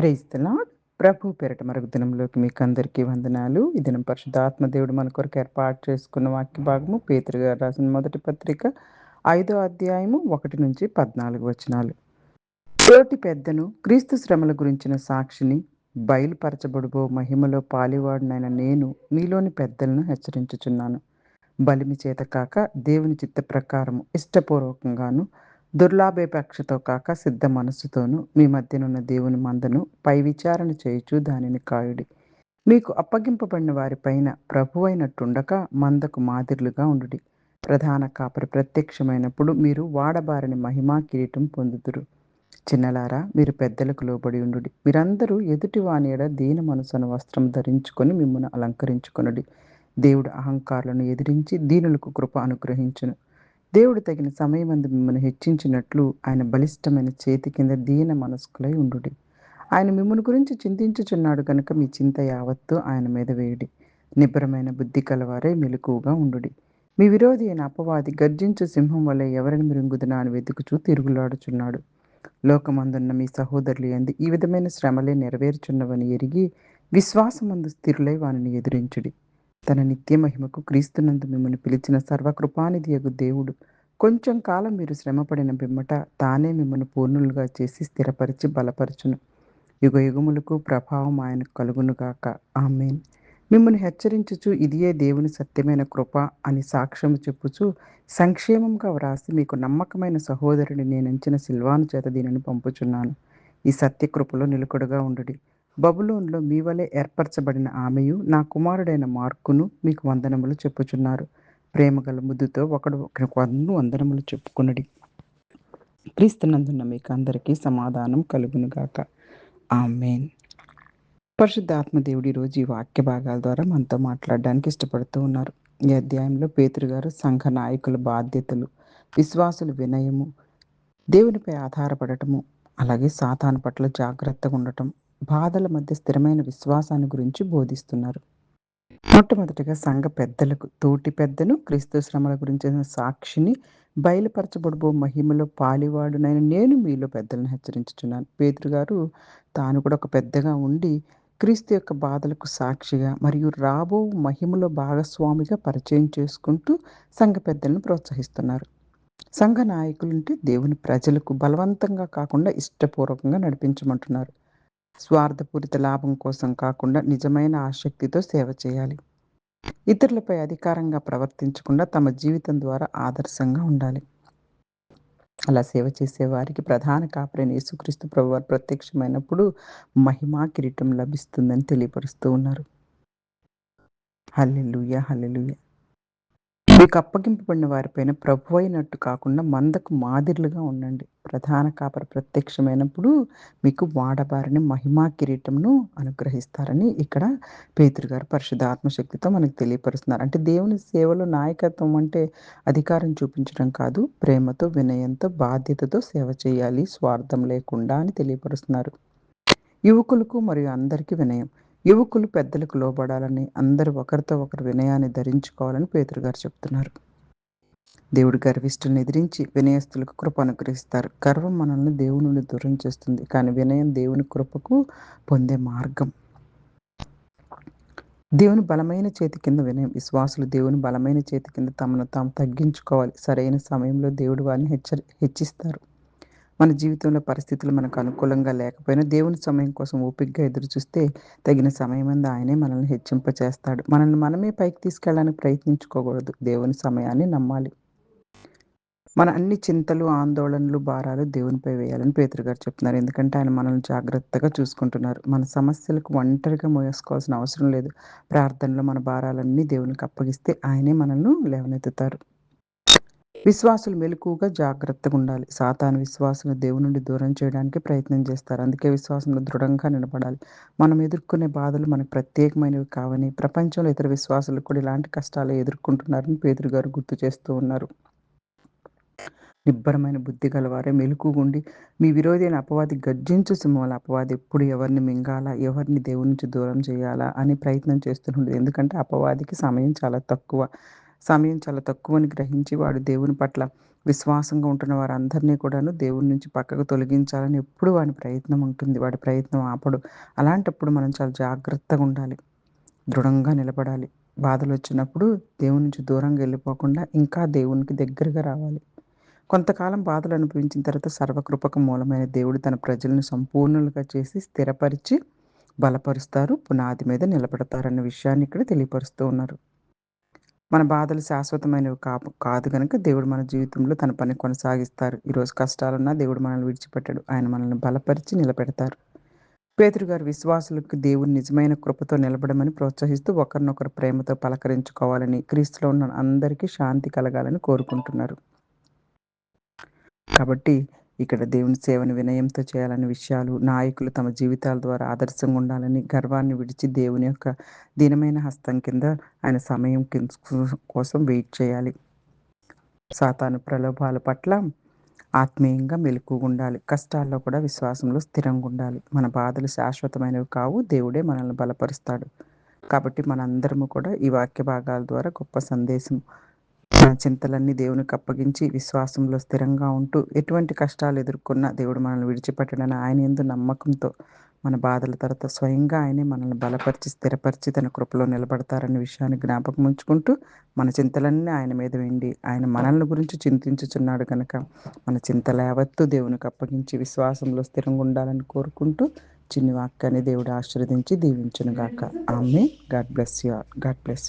Praise the lord. ప్రభు పేరట మరొక దినంలోకి మీకందరికీ వందనాలు. ఈ దినం పరిశుద్ధాత్మ దేవుడు మన కొరకు ఏర్పాటు చేసుకున్న వాక్య భాగము పేతురు గారు రాసిన మొదటి పత్రిక 5వ అధ్యాయము 1-14 వచనాలు. తోటి పెద్దను క్రీస్తు శ్రమల గురించిన సాక్షిని బయలుపరచబడుబో మహిమలో పాలివాడునైన నేను మీలోని పెద్దలను హెచ్చరించుచున్నాను. బలిమి చేత కాక దేవుని చిత్త ప్రకారము ఇష్టపూర్వకంగాను దుర్లాభేపేక్షతో కాక సిద్ధ మనస్సుతోనూ మీ మధ్యనున్న దేవుని మందను పై విచారణ చేయుచు దానిని కాయుడి. మీకు అప్పగింపబడిన వారిపైన ప్రభువైనట్టుండక మందకు మాదిరులుగా ఉండుడి. ప్రధాన కాపరి ప్రత్యక్షమైనప్పుడు మీరు వాడబారని మహిమా కిరీటం పొందుదురు. చిన్నలారా, మీరు పెద్దలకు లోబడి ఉండుడి. మీరందరూ ఎదుటి వాని ఎడ దీన మనసును వస్త్రం ధరించుకొని మిమ్మును అలంకరించుకొనుడి. దేవుడు అహంకారులను ఎదిరించి దీనులకు కృప అనుగ్రహించును. దేవుడు తగిన సమయమందు మిమ్మల్ని హెచ్చించినట్లు ఆయన బలిష్టమైన చేతి కింద దీన మనస్కులై ఉండుడి. ఆయన మిమ్మును గురించి చింతించుచున్నాడు కనుక మీ చింత యావత్తు ఆయన మీద వేయుడి. నిబ్బరమైన బుద్ధి కలవారే మెలకువగా ఉండుడి. మీ విరోధి అయిన అపవాది గర్జించు సింహం వలె ఎవరిని మృంగుదునా అని వెతుకుచూ తిరుగులాడుచున్నాడు. లోకమందున్న మీ సహోదరులు యందు ఈ విధమైన శ్రమలే నెరవేర్చున్నవని ఎరిగి విశ్వాసమందు స్థిరులై వానిని ఎదిరించుడి. తన నిత్య మహిమకు క్రీస్తునందు మిమ్మల్ని పిలిచిన సర్వకృపానిధియగు దేవుడు కొంచెం కాలం మీరు శ్రమపడిన పిమ్మట తానే మిమ్మల్ని పూర్ణులుగా చేసి స్థిరపరిచి బలపరచును. యుగ యుగములకు ప్రభావం ఆయనకు కలుగునుగాక. ఆమేన్. మిమ్మల్ని హెచ్చరించుచు ఇదియే దేవుని సత్యమైన కృప అని సాక్ష్యము చెప్పుచు సంక్షేమంగా వ్రాసి మీకు నమ్మకమైన సహోదరుని నేనుంచిన సిల్వాను చేత దీనిని పంపుచున్నాను. ఈ సత్యకృపలో నిలకడగా ఉండుడి. బబులోనులో మీ వలె ఏర్పరచబడిన ఆమెయు నా కుమారుడైన మార్కును మీకు వందనములు చెప్పుచున్నారు. ప్రేమగల ముద్దుతో ఒకడు ఒకరికొకడు వందనములు చెప్పుకొనుడి. క్రీస్తునందున్న మీకు అందరికీ సమాధానం కలుగునుగాక. ఆమేన్. పరిశుద్ధాత్మ దేవుడు ఈరోజు ఈ వాక్య భాగాల ద్వారా మనతో మాట్లాడడానికి ఇష్టపడుతూ ఉన్నారు. ఈ అధ్యాయంలో పేతురు గారు సంఘ నాయకుల బాధ్యతలు, విశ్వాసుల వినయము, దేవునిపై ఆధారపడటము, అలాగే సాతాను పట్ల జాగ్రత్తగా ఉండటం, బాధల మధ్య స్థిరమైన విశ్వాసాన్ని గురించి బోధిస్తున్నారు. మొట్టమొదటిగా సంఘ పెద్దలకు, తోటి పెద్దను క్రీస్తు శ్రమల గురించిన సాక్షిని బయలుపరచబడబో మహిమలో పాలివాడునైన నేను మీలో పెద్దలను హెచ్చరించుచున్నాను. పేతురు గారు తాను కూడా ఒక పెద్దగా ఉండి క్రీస్తు యొక్క బాధలకు సాక్షిగా మరియు రాబో మహిమలో భాగస్వామిగా పరిచయం చేసుకుంటూ సంఘ పెద్దలను ప్రోత్సహిస్తున్నారు. సంఘ నాయకులుంటే దేవుని ప్రజలకు బలవంతంగా కాకుండా ఇష్టపూర్వకంగా నడిపించమంటున్నారు. స్వార్థపూరిత లాభం కోసం కాకుండా నిజమైన ఆసక్తితో సేవ చేయాలి. ఇతరులపై అధికారంగా ప్రవర్తించకుండా తమ జీవితం ద్వారా ఆదర్శంగా ఉండాలి. అలా సేవ చేసే వారికి ప్రధాన కాపరైన యేసుక్రీస్తు ప్రభువారు ప్రత్యక్షమైనప్పుడు మహిమా కిరీటం లభిస్తుందని తెలియపరుస్తూ ఉన్నారు. హల్లెలూయా, హల్లెలూయా. మీకు అప్పగింపబడిన వారిపైన ప్రభువైనట్టు కాకుండా మందకు మాదిరులుగా ఉండండి. ప్రధాన కాపరి ప్రత్యక్షమైనప్పుడు మీకు వాడబారని మహిమా కిరీటంను అనుగ్రహిస్తారని ఇక్కడ పేతురు గారు పరిశుద్ధాత్మ శక్తితో మనకు తెలియపరుస్తున్నారు. అంటే దేవుని సేవలో నాయకత్వం అంటే అధికారం చూపించడం కాదు, ప్రేమతో, వినయంతో, బాధ్యతతో సేవ చేయాలి, స్వార్థం లేకుండా అని తెలియపరుస్తున్నారు. యువకులకు మరియు అందరికీ వినయం. యువకులు పెద్దలకు లోబడాలని, అందరూ ఒకరితో ఒకరు వినయాన్ని ధరించుకోవాలని పేతురు గారు చెప్తున్నారు. దేవుడు గర్విష్ఠులను ఎదిరించి వినయస్తులకు కృప అనుగ్రహిస్తారు. గర్వం మనల్ని దేవుని నుండి దూరం చేస్తుంది, కానీ వినయం దేవుని కృపకు పొందే మార్గం. దేవుని బలమైన చేతి కింద వినయం. విశ్వాసులు దేవుని బలమైన చేతి కింద తమను తాము తగ్గించుకోవాలి. సరైన సమయంలో దేవుడు వారిని హెచ్చిస్తారు. మన జీవితంలో పరిస్థితులు మనకు అనుకూలంగా లేకపోయినా దేవుని సమయం కోసం ఓపికగా ఎదురుచూస్తే తగిన సమయమందు ఆయనే మనల్ని హెచ్చింపచేస్తాడు. మనల్ని మనమే పైకి తీసుకెళ్ళడానికి ప్రయత్నించుకోకూడదు. దేవుని సమయాన్ని నమ్మాలి. మన అన్ని చింతలు, ఆందోళనలు, భారాలు దేవునిపై వేయాలని పేతురు గారు చెప్తున్నారు. ఎందుకంటే ఆయన మనల్ని జాగ్రత్తగా చూసుకుంటున్నారు. మన సమస్యలకు ఒంటరిగా మోసుకోవాల్సిన అవసరం లేదు. ప్రార్థనలో మన భారాలన్నీ దేవునికి అప్పగిస్తే ఆయనే మనల్ని లేవనెత్తుతారు. విశ్వాసులు మెలకువగా జాగ్రత్తగా ఉండాలి. సాతాను విశ్వాసులను దేవుని నుండి దూరం చేయడానికి ప్రయత్నం చేస్తారు. అందుకే విశ్వాసంలో దృఢంగా నిలబడాలి. మనం ఎదుర్కొనే బాధలు మనకు ప్రత్యేకమైనవి కావని, ప్రపంచంలో ఇతర విశ్వాసులు కూడా ఇలాంటి కష్టాలు ఎదుర్కొంటున్నారని పేతురు గారు గుర్తు చేస్తూ ఉన్నారు. నిబ్బరమైన బుద్ధి గలవారే మెలకువగుండి మీ విరోధి అయిన అపవాది గర్జించు సింహం. అపవాది ఎప్పుడు ఎవరిని మింగాలా, ఎవరిని దేవుని నుంచి దూరం చేయాలా అని ప్రయత్నం చేస్తుండదు. ఎందుకంటే అపవాదికి సమయం చాలా తక్కువ. సమయం చాలా తక్కువని గ్రహించి వాడు దేవుని పట్ల విశ్వాసంగా ఉంటున్న వారందరినీ కూడాను దేవుడి నుంచి పక్కకు తొలగించాలని ఎప్పుడు వాని ప్రయత్నం ఉంటుంది. వాడి ప్రయత్నం ఆపడు. అలాంటప్పుడు మనం చాలా జాగ్రత్తగా ఉండాలి. దృఢంగా నిలబడాలి. బాధలొచ్చినప్పుడు దేవుని నుంచి దూరంగా ఎళ్ళిపోకుండా ఇంకా దేవునికి దగ్గరగా రావాలి. కొంతకాలం బాధలు అనుభవించిన తర్వాత సర్వకృపకు మూలమైన దేవుడు తన ప్రజలను సంపూర్ణులుగా చేసి స్థిరపరిచి, బలపరుస్తారు. పునాది మీద నిలబెడతారన్న విషయాన్ని ఇక్కడ తెలియపరుస్తూ ఉన్నారు. మన బాధలు శాశ్వతమైనవి కాదు గనక దేవుడు మన జీవితంలో తన పని కొనసాగిస్తారు. ఈరోజు కష్టాలున్నా దేవుడు మనల్ని విడిచిపెట్టడు. ఆయన మనల్ని బలపరిచి నిలబెడతారు. పేతురు గారు విశ్వాసులకు దేవుని నిజమైన కృపతో నిలబడమని ప్రోత్సహిస్తూ ఒకరినొకరు ప్రేమతో పలకరించుకోవాలని, క్రీస్తులో ఉన్న అందరికీ శాంతి కలగాలని కోరుకుంటున్నారు. కాబట్టి ఇక్కడ దేవుని సేవను వినయంతో చేయాలనే విషయాలు, నాయకులు తమ జీవితాల ద్వారా ఆదర్శంగా ఉండాలని, గర్వాన్ని విడిచి దేవుని యొక్క దీనమైన హస్తం కింద ఆయన సమయం కోసం వెయిట్ చేయాలి. సాతాను ప్రలోభాల పట్ల ఆత్మీయంగా మెలకువగుండాలి. కష్టాల్లో కూడా విశ్వాసంలో స్థిరంగుండాలి. మన బాధలు శాశ్వతమైనవి కావు. దేవుడే మనల్ని బలపరుస్తాడు. కాబట్టి మనందరము కూడా ఈ వాక్య భాగాల ద్వారా గొప్ప సందేశం మన చింతలన్నీ దేవునికి అప్పగించి విశ్వాసంలో స్థిరంగా ఉంటూ ఎటువంటి కష్టాలు ఎదుర్కొన్నా దేవుడు మనల్ని విడిచిపెట్టడని ఆయన యందు నమ్మకంతో మన బాధల తర్వాత స్వయంగా ఆయనే మనల్ని బలపరిచి, స్థిరపరిచి తన కృపలో నిలబడతారన్న విషయాన్ని జ్ఞాపకం ఉంచుకుంటూ మన చింతలన్నీ ఆయన మీద వేయండి. ఆయన మనల్ని గురించి చింతించుచున్నాడు గనక మన చింతలు యావత్తు దేవునికి అప్పగించి విశ్వాసంలో స్థిరంగా ఉండాలని కోరుకుంటూ చిన్ని వాక్యాన్ని దేవుడు ఆశీర్వదించి దీవించునుగాక. ఆమేన్. God bless you all. God bless you.